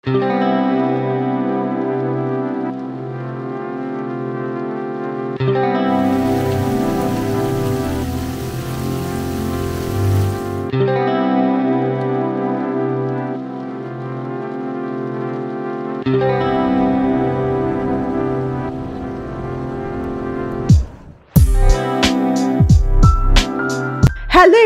Hello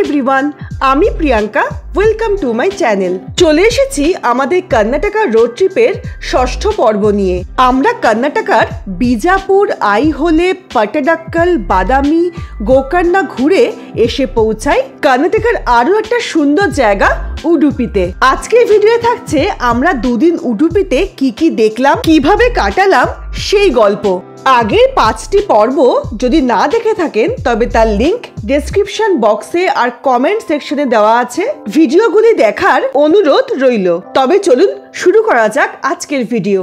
everyone, আমি Priyanka. Welcome to my channel. চলে এসেছি আমাদের কর্ণাটকা রোড ট্রিপের ষষ্ঠ পর্ব নিয়ে। আমরা কর্ণাটকার বিজাপুর, আইহোলে, পট্টাডাক্কল, বাদামি, গোকর্ণা ঘুরে এসে পৌঁছাই কর্ণাটকার আরও একটা সুন্দর জায়গা উডুপিতে। আজকের ভিডিও থাকছে আমরা দুদিন উডুপিতে কি কি দেখলাম, কিভাবে কাটালাম সেই গল্প। আগের 5টি পর্ব যদি না দেখে থাকেন তবে তার লিংক ডেসক্রিপশন বক্সে আর কমেন্ট সেকশনে দেওয়া আছে। ভিডিওগুলি দেখার অনুরোধ রইল। তবে চলুন শুরু করা যাক আজকের ভিডিও।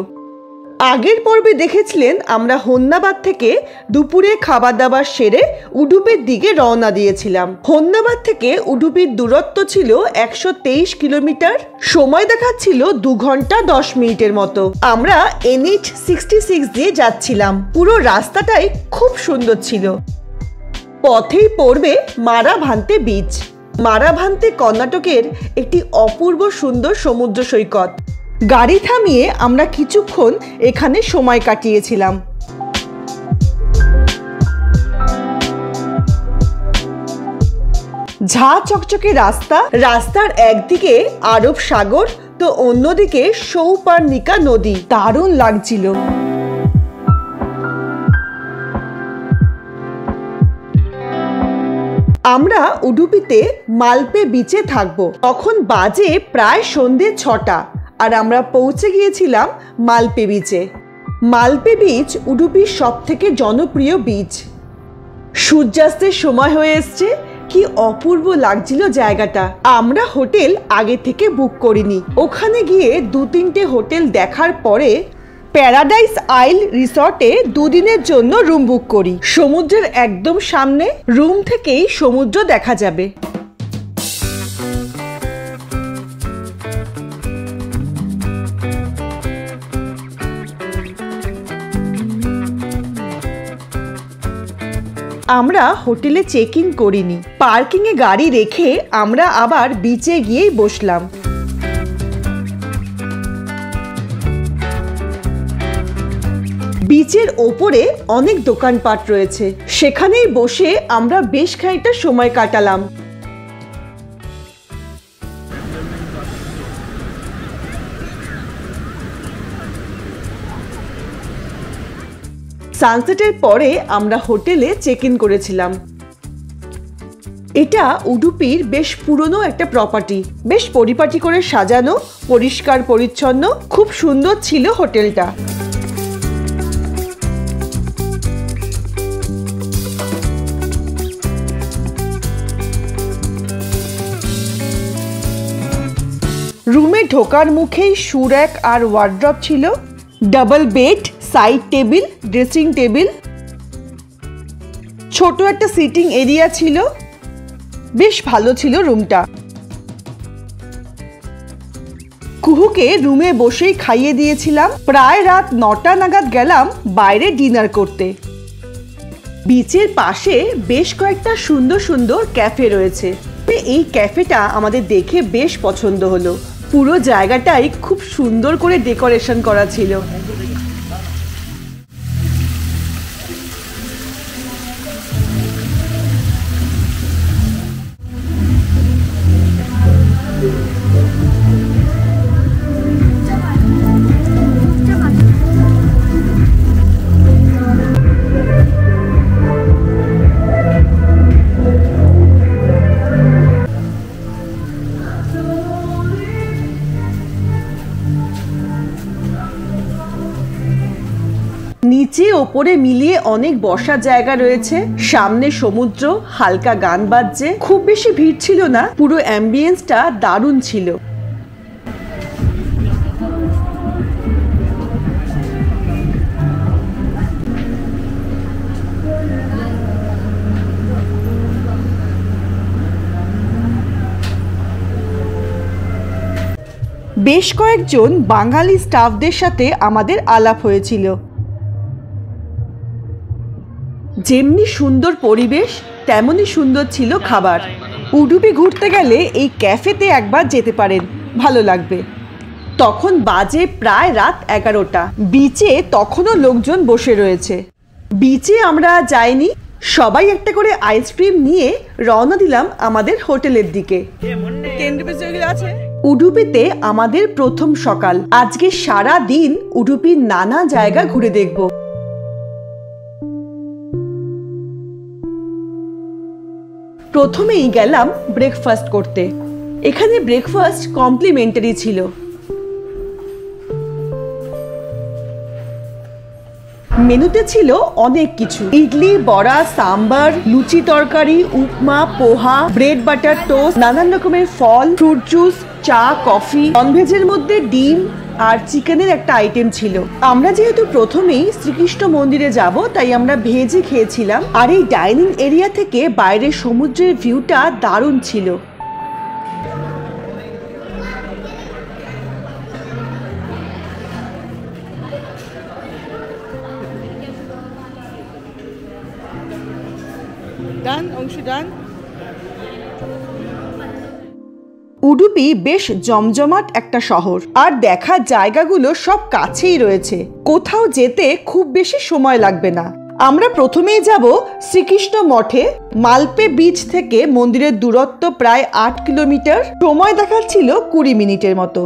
আগের পর্বে দেখেছিলেন আমরা হোন্নাবাদ থেকে দুপুরে খাবার দাবার সেরে উডুপির দিকে রওনা দিয়েছিলাম। হোন্নাবাদ থেকে উডুপির দূরত্ব ছিল 123 কিলোমিটার। সময় দেখাচ্ছিল 2 ঘন্টা 10 মিনিটের মতো। আমরা NH 66 দিয়ে যাচ্ছিলাম। পুরো রাস্তাটাই খুব সুন্দর ছিল। পথেই পড়বে মারাভান্তে বিচ। মারাভান্তে কর্ণাটকের একটি অপূর্ব সুন্দর সমুদ্র সৈকত। গাড়ি থামিয়ে আমরা কিছুক্ষণ এখানে সময় কাটিয়েছিলাম। ঝাঁ চকচকে রাস্তা, রাস্তার একদিকে আরব সাগর তো অন্যদিকে সৌপার্ণিকা নদী। দারুণ লাগছিল। আমরা উডুপিতে মালপে বিচে থাকবো। তখন বাজে প্রায় সন্ধে 6টা আর আমরা পৌঁছে গিয়েছিলাম মালপে বিচে। মালপে বিচ উডুপির সবথেকে জনপ্রিয় বিচ। সূর্যাস্তের সময় হয়ে এসছে। কি অপূর্ব লাগছিল জায়গাটা। আমরা হোটেল আগে থেকে বুক করিনি। ওখানে গিয়ে 2-3টে হোটেল দেখার পরে প্যারাডাইস আইল রিসর্টে 2 দিনের জন্য রুম বুক করি। সমুদ্রের একদম সামনে, রুম থেকেই সমুদ্র দেখা যাবে। আমরা হোটেলে চেক ইন করিনি। পার্কিংয়ে গাড়ি রেখে আমরা আবার বিচে গিয়েই বসলাম। বিচের ওপরে অনেক দোকানপাট রয়েছে। সেখানেই বসে আমরা বেশ খানিকটা সময় কাটালাম। সানসেটের পরে আমরা হোটেলে চেক ইন করেছিলাম। এটা উডুপির বেশ পুরনো একটা প্রপার্টি। বেশ পরিপাটি করে সাজানো, পরিষ্কার পরিচ্ছন্ন, খুব সুন্দর ছিল হোটেলটা। রুমে ঢোকার মুখেই শু র্যাক আর ওয়ার্ড্রপ ছিল। Double bed, side table, dressing table, ছোট একটা সিটিং এরিয়া ছিল। বেশ ভালো ছিল রুমটা। কুহুকে রুমে বসেই খাইয়ে দিয়েছিলাম। প্রায় রাত 9টা নাগাদ গেলাম বাইরে ডিনার করতে। বিচের পাশে বেশ কয়েকটা সুন্দর সুন্দর ক্যাফে রয়েছে। এই ক্যাফেটা আমাদের দেখে বেশ পছন্দ হলো। পুরো জায়গাটাই খুব সুন্দর করে ডেকোরেশন করা ছিল। নিচে ওপরে মিলিয়ে অনেক বসার জায়গা রয়েছে। সামনে সমুদ্র, হালকা গান বাজছে। খুব বেশি ভিড় ছিল না। পুরো অ্যাম্বিয়েন্সটা দারুণ ছিল। বেশ কয়েকজন বাঙালি স্টাফদের সাথে আমাদের আলাপ হয়েছিল। যেমনি সুন্দর পরিবেশ তেমনি সুন্দর ছিল খাবার। উডুপি ঘুরতে গেলে এই ক্যাফেতে একবার যেতে পারেন, ভালো লাগবে। তখন বাজে প্রায় রাত 11টা। বিচে তখনও লোকজন বসে রয়েছে। বিচে আমরা যাইনি, সবাই একটা করে আইসক্রিম নিয়ে রওনা দিলাম আমাদের হোটেলের দিকে। উডুপিতে আমাদের প্রথম সকাল। আজকে সারা দিন উডুপির নানা জায়গা ঘুরে দেখব। প্রথমেই গেলাম ব্রেকফাস্ট করতে। এখানে ব্রেকফাস্ট কমপ্লিমেন্টারি ছিল। মেনুতে ছিল অনেক কিছু, ইডলি, বড়া, সাম্বার, লুচি তরকারি, উপমা, পোহা, ব্রেড বাটার টোস্ট, নানান রকমের ফল, ফ্রুট জুস, চা, কফি। ননভেজের মধ্যে ডিম আর চিকেনের একটা আইটেম ছিল। আমরা যেহেতু প্রথমেই শ্রীকৃষ্ণ মন্দিরে যাব, তাই আমরা ভেজে খেয়েছিলাম। আর এই ডাইনিং এরিয়া থেকে বাইরের সমুদ্রের ভিউটা দারুণ ছিল। উডুপি বেশ জমজমাট একটা শহর, আর দেখার জায়গাগুলো সব কাছেই রয়েছে। কোথাও যেতে খুব বেশি সময় লাগবে না। আমরা প্রথমেই যাব শ্রীকৃষ্ণ মঠে। মালপে বিচ থেকে মন্দিরের দূরত্ব প্রায় 8 কিলোমিটার। সময় দেখাচ্ছিল 20 মিনিটের মতো।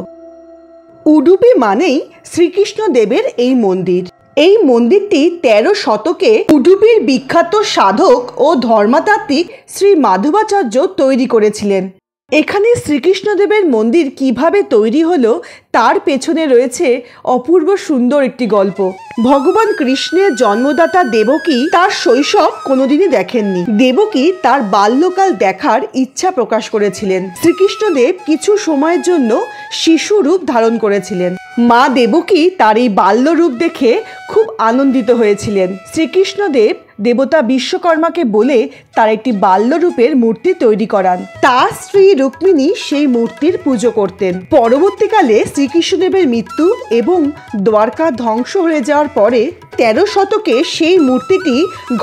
উডুপি মানেই শ্রীকৃষ্ণ দেবের এই মন্দির। এই মন্দিরটি 13 শতকে উডুপির বিখ্যাত সাধক ও ধর্মতাত্ত্বিক শ্রী মাধবাচার্য তৈরি করেছিলেন। এখানে শ্রীকৃষ্ণদেবের মন্দির কিভাবে তৈরি হলো তার পেছনে রয়েছে অপূর্ব সুন্দর একটি গল্প। ভগবান কৃষ্ণের জন্মদাতা দেবকী তার শৈশব কোনোদিনই দেখেননি। দেবকী তার বাল্যকাল দেখার ইচ্ছা প্রকাশ করেছিলেন। শ্রীকৃষ্ণদেব কিছু সময়ের জন্য শিশু রূপ ধারণ করেছিলেন। মা দেবকী তার এই বাল্য রূপ দেখে খুব আনন্দিত হয়েছিলেন। শ্রীকৃষ্ণদেব দেবতা বিশ্বকর্মাকে বলে তার একটি বাল্যরূপের মূর্তি তৈরি করান। তার স্ত্রী রুক্মিণী সেই মূর্তির পুজো করতেন। পরবর্তীকালে শ্রীকৃষ্ণদেবের মৃত্যু এবং দ্বারকা ধ্বংস হয়ে যাওয়ার পরে 13 শতকে সেই মূর্তিটি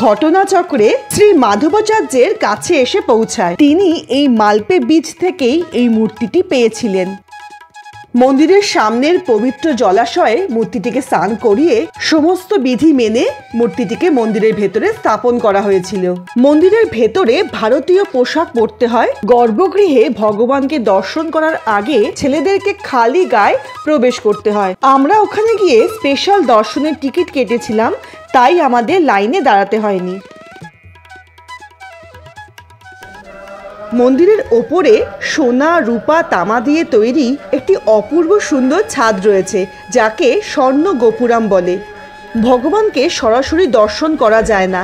ঘটনাচক্রে শ্রী মাধবাচার্যের কাছে এসে পৌঁছায়। তিনি এই মালপে বীচ থেকেই এই মূর্তিটি পেয়েছিলেন। মন্দিরের সামনের পবিত্র জলাশয়ে মূর্তিটিকে স্নান করিয়ে সমস্ত বিধি মেনে মূর্তিটিকে মন্দিরের ভেতরে স্থাপন করা হয়েছিল। মন্দিরের ভেতরে ভারতীয় পোশাক পরতে হয়। গর্ভগৃহে ভগবানকে দর্শন করার আগে ছেলেদেরকে খালি গায়ে প্রবেশ করতে হয়। আমরা ওখানে গিয়ে স্পেশাল দর্শনের টিকিট কেটেছিলাম, তাই আমাদের লাইনে দাঁড়াতে হয়নি। মন্দিরের ওপরে সোনা, রূপা, তামা দিয়ে তৈরি একটি অপূর্ব সুন্দর ছাদ রয়েছে, যাকে স্বর্ণ গোপুরাম বলে। ভগবানকে সরাসরি দর্শন করা যায় না।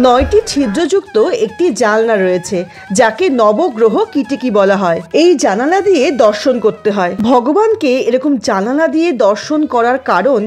9টি ছিদ্রযুক্ত একটি জানলা রয়েছে, যাকে নবগ্রহ কিটিকি বলা হয়। এই জানালা দিয়ে দর্শন করতে হয়। ভগবানকে এরকম জানালা দিয়ে দর্শন করার কারণ,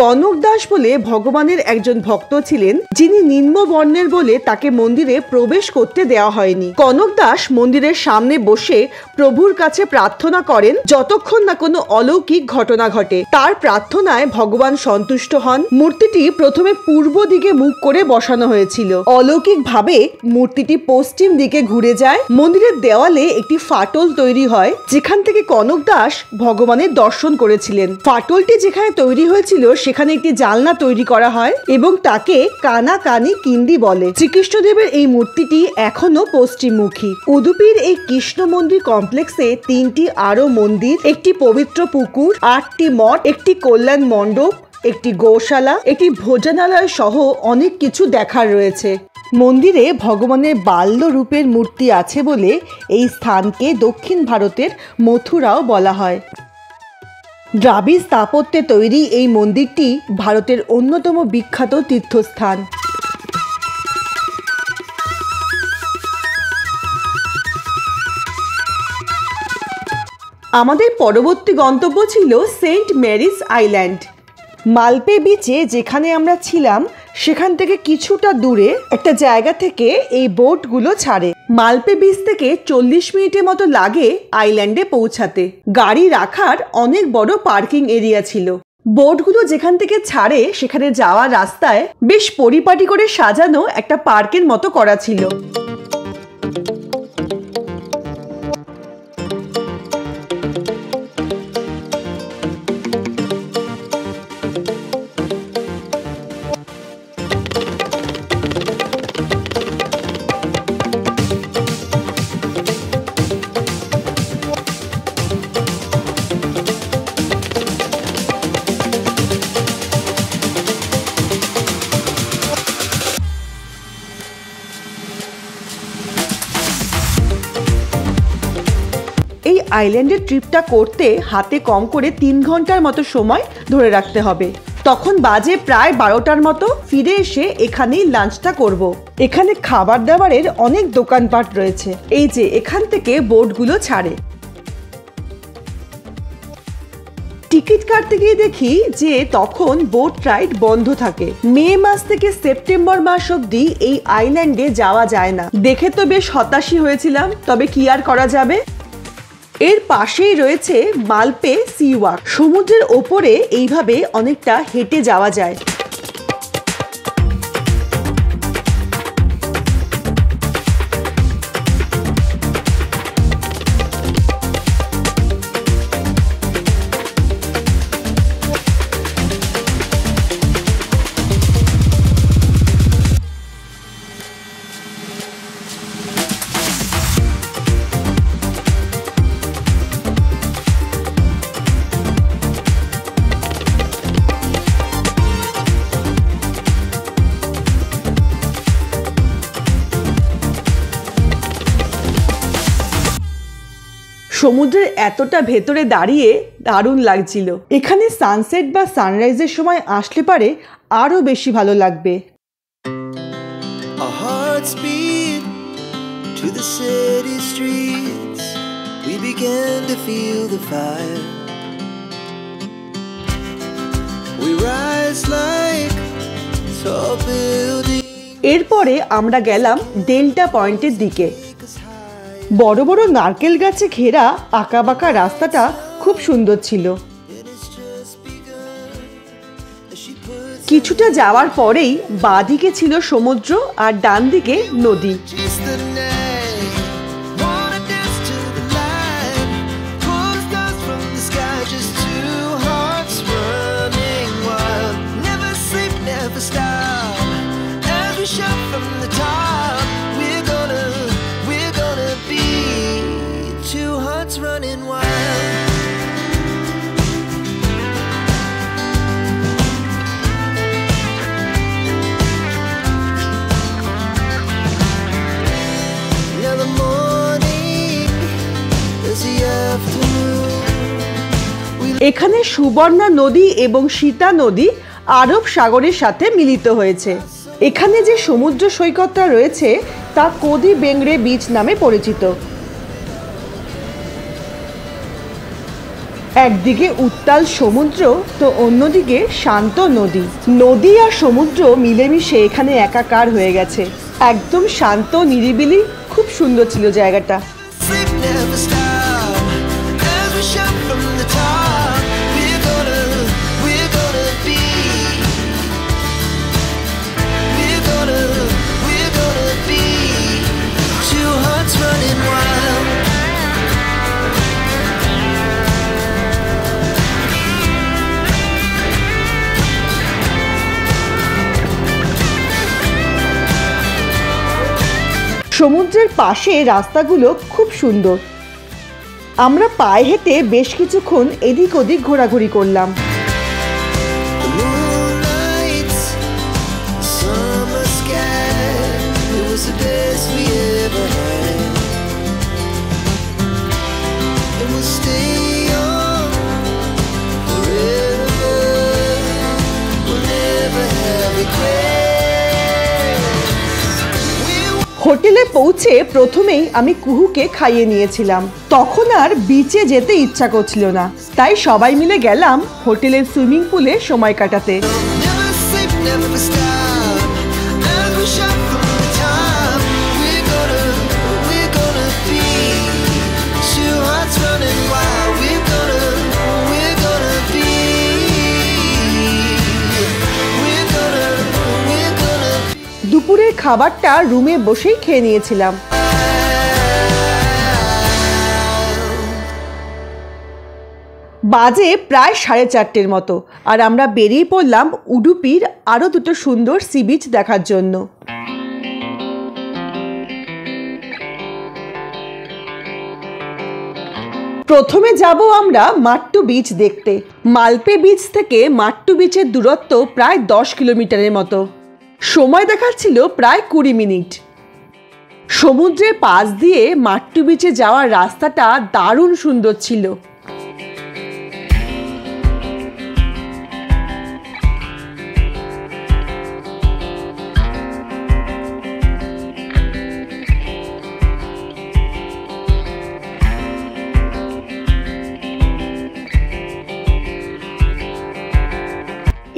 কনক দাস বলে ভগবানের একজন ভক্ত ছিলেন, যিনি নিম্ন বর্ণের বলে তাকে মন্দিরে প্রবেশ করতে দেওয়া হয়নি। কনক দাস মন্দিরের সামনে বসে প্রভুর কাছে প্রার্থনা করেন যতক্ষণ না কোনো অলৌকিক ঘটনা ঘটে। তার প্রার্থনায় ভগবান সন্তুষ্ট হন। মূর্তিটি প্রথমে পূর্ব দিকে মুখ করে বসানো হয়েছিল। অলৌকিকভাবে মূর্তিটি পশ্চিম দিকে ঘুরে যায়। মন্দিরের দেওয়ালে একটি ফাটল তৈরি হয়, যেখান থেকে কনক দাস ভগবানের দর্শন করেছিলেন। ফাটলটি যেখানে তৈরি হয়েছিল সেখানে একটি জানলা তৈরি করা হয় এবং তাকে কানা কানি কিন্দি বলে। শ্রীকৃষ্ণদেবের এই মূর্তিটি এখনো পশ্চিমমুখী। উডুপির এই কৃষ্ণ মন্দির কমপ্লেক্সে 3টি আরো মন্দির, একটি পবিত্র পুকুর, 8টি মঠ, একটি কল্যাণ মণ্ডপ, একটি গৌশালা, একটি ভোজনালয় সহ অনেক কিছু দেখার রয়েছে। মন্দিরে ভগবানের বাল্য রূপের মূর্তি আছে বলে এই স্থানকে দক্ষিণ ভারতের মথুরাও বলা হয়। দ্রাবিড় স্থাপত্যে তৈরি এই মন্দিরটি ভারতের অন্যতম বিখ্যাত তীর্থস্থান। আমাদের পরবর্তী গন্তব্য ছিল সেন্ট মেরিজ আইল্যান্ড। মালপে বিচে যেখানে আমরা ছিলাম সেখান থেকে কিছুটা দূরে একটা জায়গা থেকে এই বোটগুলো ছাড়ে। মালপে বিচ থেকে 40 মিনিটের মতো লাগে আইল্যান্ডে পৌঁছাতে। গাড়ি রাখার অনেক বড় পার্কিং এরিয়া ছিল। বোটগুলো যেখান থেকে ছাড়ে সেখানে যাওয়ার রাস্তায় বেশ পরিপাটি করে সাজানো একটা পার্কের মতো করা ছিল। এই আইল্যান্ডের ট্রিপটা করতে হাতে কম করে 3 ঘন্টার মতো সময় ধরে রাখতে হবে। তখন বাজে প্রায় 12টার মতো। ফিরে এসে এখানেই লাঞ্চটা করব। এখানে খাবার দাবারের অনেক দোকানপাট রয়েছে। এই যে এখান থেকে বোটগুলো ছাড়ে। টিকিট কাটতে গিয়ে দেখি যে তখন বোট রাইড বন্ধ থাকে। মে মাস থেকে সেপ্টেম্বর মাস অব্দি এই আইল্যান্ডে যাওয়া যায় না। দেখে তো বেশ হতাশই হয়েছিলাম, তবে কি আর করা যাবে। এর পাশেই রয়েছে মালপে সি ওয়াক। সমুদ্রের ওপরে এইভাবে অনেকটা হেঁটে যাওয়া যায়। সমুদ্রের এতটা ভেতরে দাঁড়িয়ে দারুণ লাগছিল। এখানে সানসেট বা সানরাইজের সময় আসলে পারে আরো বেশি ভালো লাগবে। এরপরে আমরা গেলাম ডেল্টা পয়েন্টের দিকে। বড় বড় নারকেল গাছে ঘেরা আঁকাবাঁকা রাস্তাটা খুব সুন্দর ছিল। কিছুটা যাওয়ার পরেই বাঁদিকে ছিল সমুদ্র আর ডান দিকে নদী। এখানে সুবর্ণা নদী এবং সীতা নদী আরব সাগরের সাথে মিলিত হয়েছে। এখানে যে সমুদ্র সৈকতটা রয়েছে তা কোদি বেংরে বিচ নামে পরিচিত। একদিকে উত্তাল সমুদ্র তো অন্যদিকে শান্ত নদী। নদী আর সমুদ্র মিলেমিশে এখানে একাকার হয়ে গেছে। একদম শান্ত নিরিবিলি, খুব সুন্দর ছিল জায়গাটা। সমুদ্রের পাশে রাস্তাগুলো খুব সুন্দর। আমরা পায়ে হেঁটে বেশ কিছুক্ষণ এদিক ওদিক ঘোরাঘুরি করলাম। হোটেলে পৌঁছে প্রথমেই আমি কুহুকে খাইয়ে নিয়েছিলাম। তখন আর বিচে যেতে ইচ্ছা করছিল না, তাই সবাই মিলে গেলাম হোটেলের সুইমিং পুলে সময় কাটাতে। খাবারটা রুমে বসেই খেয়ে নিয়েছিলাম। বাজে প্রায় 4:30 মতো, আর আমরা বেরিয়ে পড়লাম উডুপির আরও দুটো সুন্দর সি বিচ দেখার জন্য। প্রথমে যাব আমরা মাট্টু বিচ দেখতে। মালপে বিচ থেকে মাট্টু বিচের দূরত্ব প্রায় 10 কিলোমিটারের মতো। সময় দেখাচ্ছিল প্রায় 20 মিনিট। সমুদ্রের পাশ দিয়ে মাট্টু বিচে যাওয়ার রাস্তাটা দারুণ সুন্দর ছিল।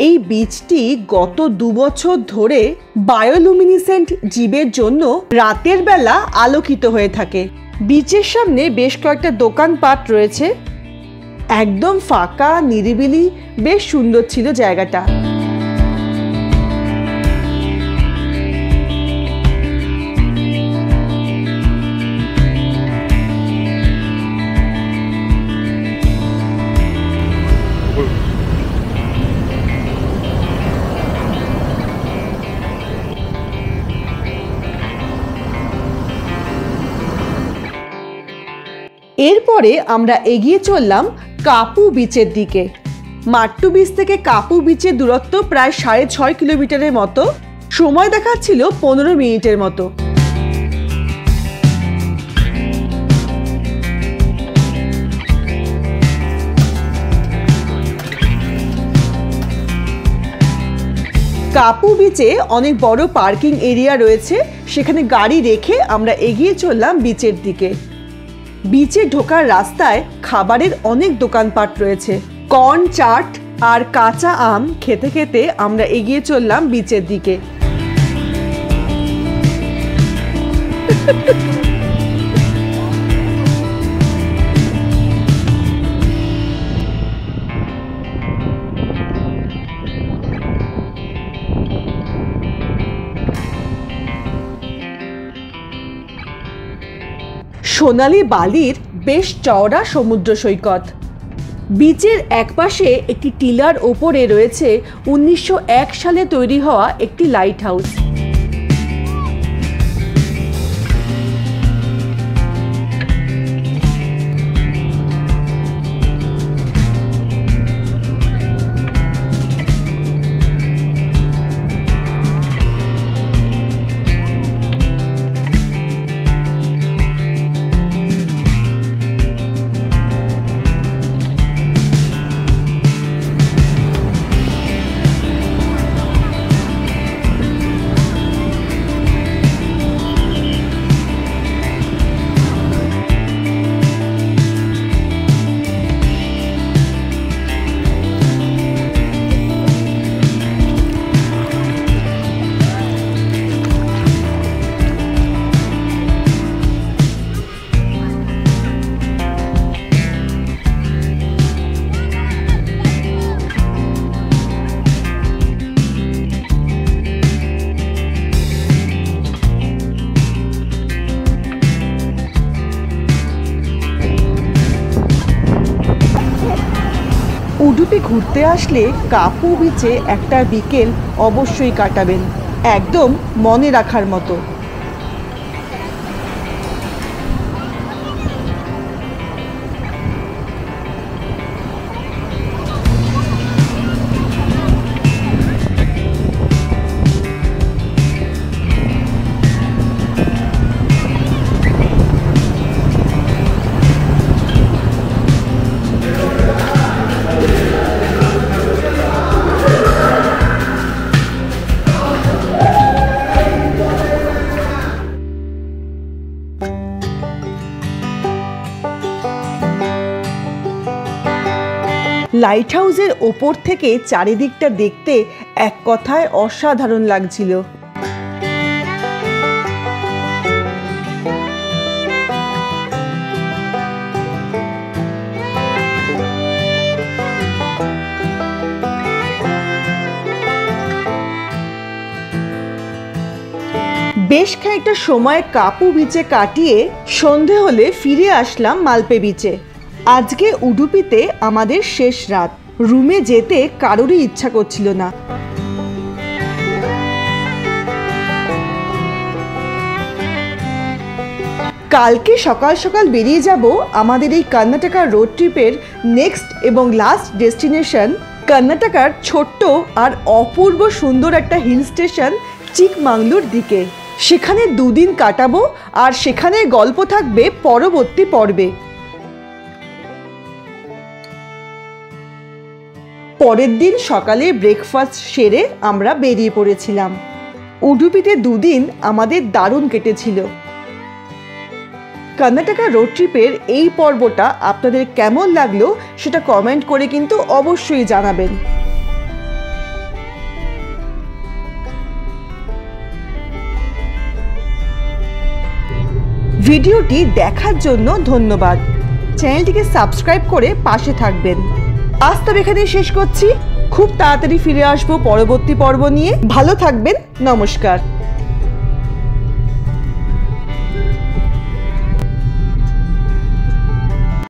এই বীচটি গত 2 বছর ধরে বায়োলুমিনেসেন্ট জীবের জন্য রাতের বেলা আলোকিত হয়ে থাকে। বীচের সামনে বেশ কয়েকটা দোকানপাট রয়েছে, একদম ফাঁকা নিরিবিলি, বেশ সুন্দর ছিল জায়গাটা। এরপরে আমরা এগিয়ে চললাম কাপু বিচের দিকে। মাট্টু বিচ থেকে কাপু বিচের দূরত্ব প্রায় 6.5 কিলোমিটারের মতো। সময় দেখাচ্ছিল 15 মিনিটের মতো। কাপু বিচে অনেক বড় পার্কিং এরিয়া রয়েছে, সেখানে গাড়ি রেখে আমরা এগিয়ে চললাম বিচের দিকে। বিচে ঢোকার রাস্তায় খাবারের অনেক দোকানপাট রয়েছে। কর্ন চাট আর কাঁচা আম খেতে খেতে আমরা এগিয়ে চললাম বিচের দিকে। সোনালী বালির বেশ চওড়া সমুদ্র সৈকত। বিচের একপাশে একটি টিলার ওপরে রয়েছে 1901 সালে তৈরি হওয়া একটি লাইট হাউস। উডুপি ঘুরতে আসলে কাপু বিচে একটা বিকেল অবশ্যই কাটাবেন, একদম মনে রাখার মতো। লাইট হাউসের ওপর থেকে চারিদিকটা দেখতে এক কথায় অসাধারণ লাগছিল। বেশ খানিকটা সময় কাপু বিচে কাটিয়ে সন্ধে হলে ফিরে আসলাম মালপে বিচে। আজকে উডুপিতে আমাদের শেষ রাত। রুমে যেতে কারোরই ইচ্ছা করছিল না। কালকে সকাল সকাল বেরিয়ে যাব আমাদের এই কর্ণাটকা রোড ট্রিপের নেক্সট এবং লাস্ট ডেস্টিনেশন কর্ণাটকার ছোট্ট আর অপূর্ব সুন্দর একটা হিল স্টেশন চিকমাগলুর দিকে। সেখানে 2 দিন কাটাবো আর সেখানে গল্প থাকবে পরবর্তী পর্বে। পরের দিন সকালে ব্রেকফাস্ট সেরে আমরা বেরিয়ে পড়েছিলাম। উডুপিতে 2 দিন আমাদের দারুণ কেটেছিল। কর্ণাটকা রোড ট্রিপের এই পর্বটা আপনাদের কেমন লাগলো সেটা কমেন্ট করে কিন্তু অবশ্যই জানাবেন। ভিডিওটি দেখার জন্য ধন্যবাদ। চ্যানেলটিকে সাবস্ক্রাইব করে পাশে থাকবেন। আজ তবে এখানেই শেষ করছি। খুব তাড়াতাড়ি ফিরে আসবো পরবর্তী পর্ব নিয়ে। ভালো থাকবেন। নমস্কার।